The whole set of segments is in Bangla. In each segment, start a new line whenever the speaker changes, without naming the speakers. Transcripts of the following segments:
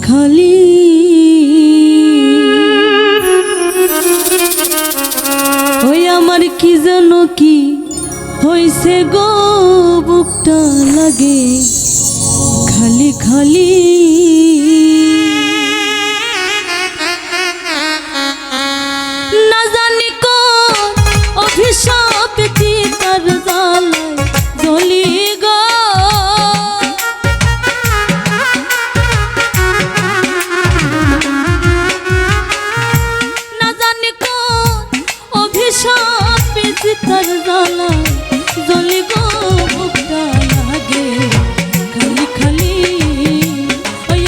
খালি ওই আমার কি যেন কি হইছে গো বুকটা লাগে খালি খালি না জানি কোন অভিশাপ চিতার জ্বালায় জ্বলি গো না জানি কোন অভিশাপ চিতার জ্বালায় জ্বলি গো বুকটা লাগে খালি খালি ওই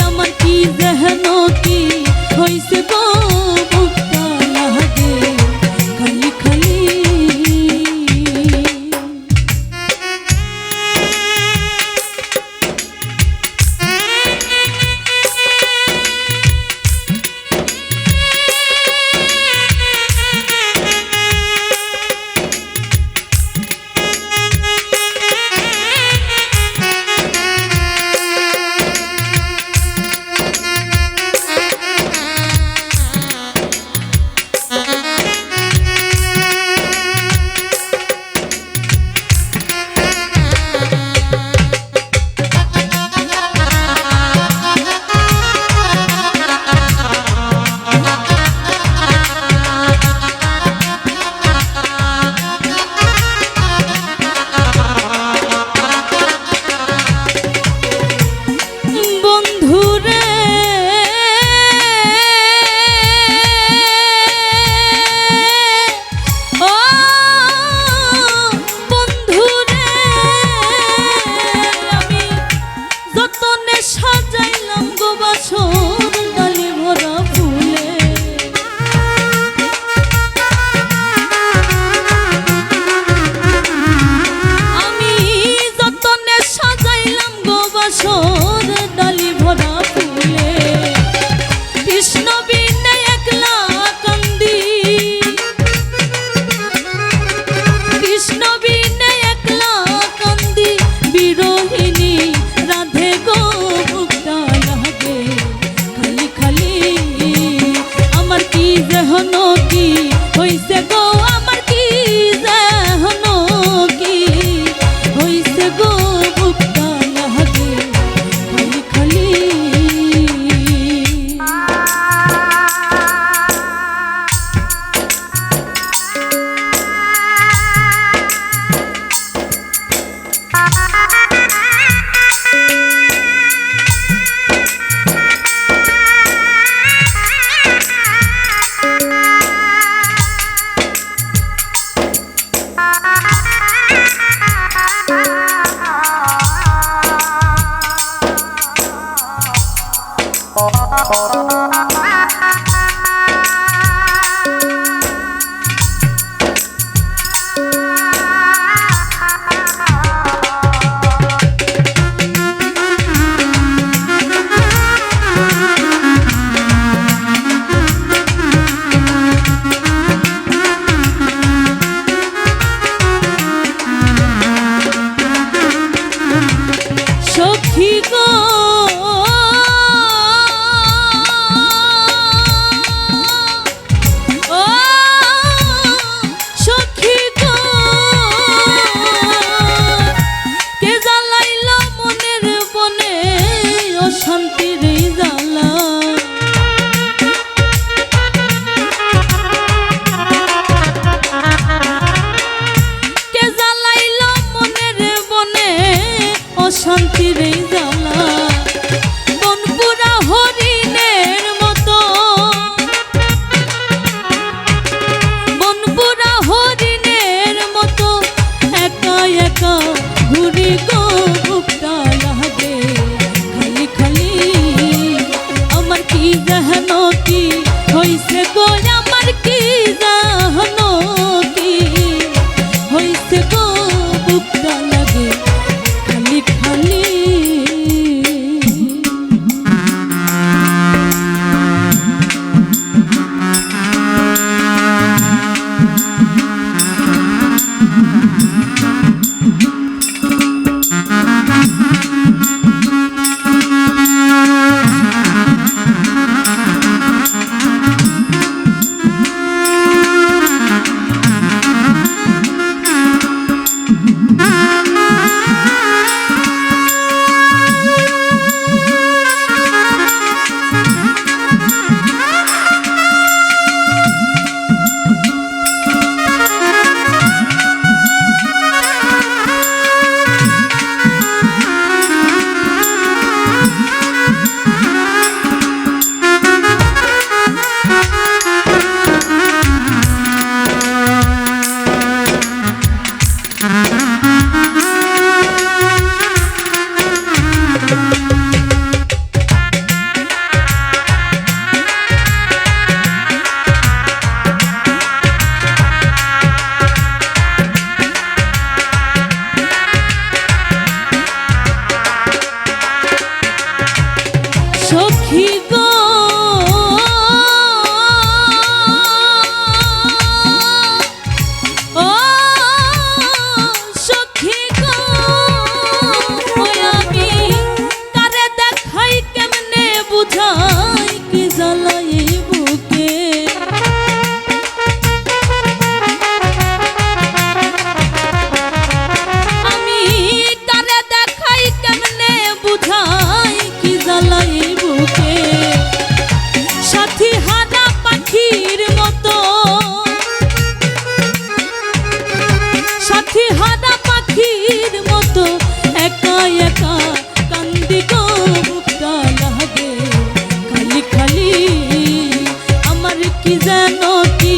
কি যেন কি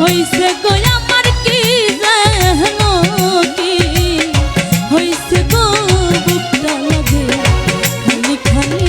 হইছে গো আমার কি যেন কি হইছে গো বুকটা লাগে খালি খালি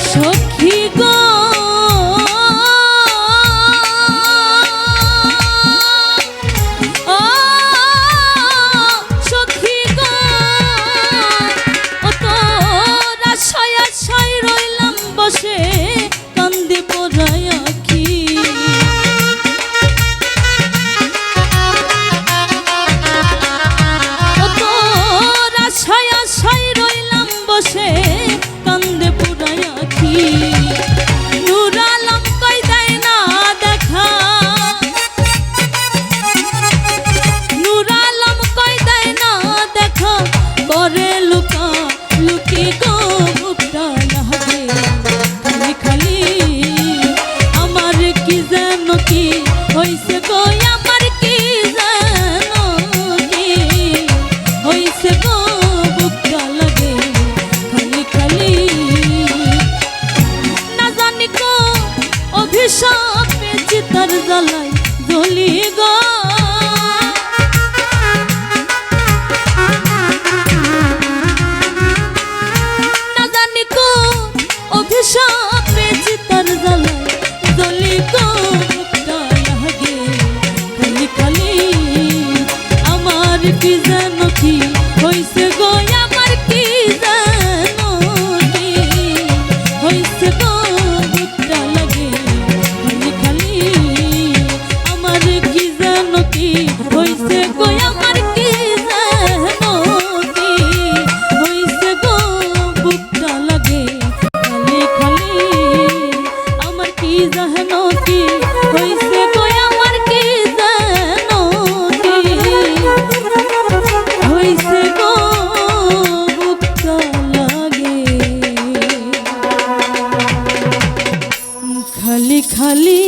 সখী গো সখী গো অত আশায় আশায় রইলাম বসে কান্দে পড়ায় আখি অত আশায় আশায় রইলাম বসে কান্দে পড়ায় আখি নূর আলম কই দেয় না দেখা নূর আলম কই দেয় না দেখা করে লুকা লুকি গো বুকটা লাগে খালি খালি আমার কি যেন কি হইছে গো আমার কি যেন কি হইছে গো বুকটা লাগে খালি খালি না জানি গো অভিশাপে চিতার জ্বালায় জ্বলি গো না জানি গো অভিশাপে চিতার জ্বালায় জ্বলি গো বুকটা লাগে খালি খালি আমার কি যেন কি হইছে গো আমার কি যেন কি হইছে গো বুকটা লাগে খালি খালি আমার কি যেন কি হইছে গো আমার কি যেন কি হইছে গো বুকটা লাগে খালি খালি আমার কি যেন কি হইছে গো আমার কি যেন কি হইছে গো বুকটা লাগে খালি খালি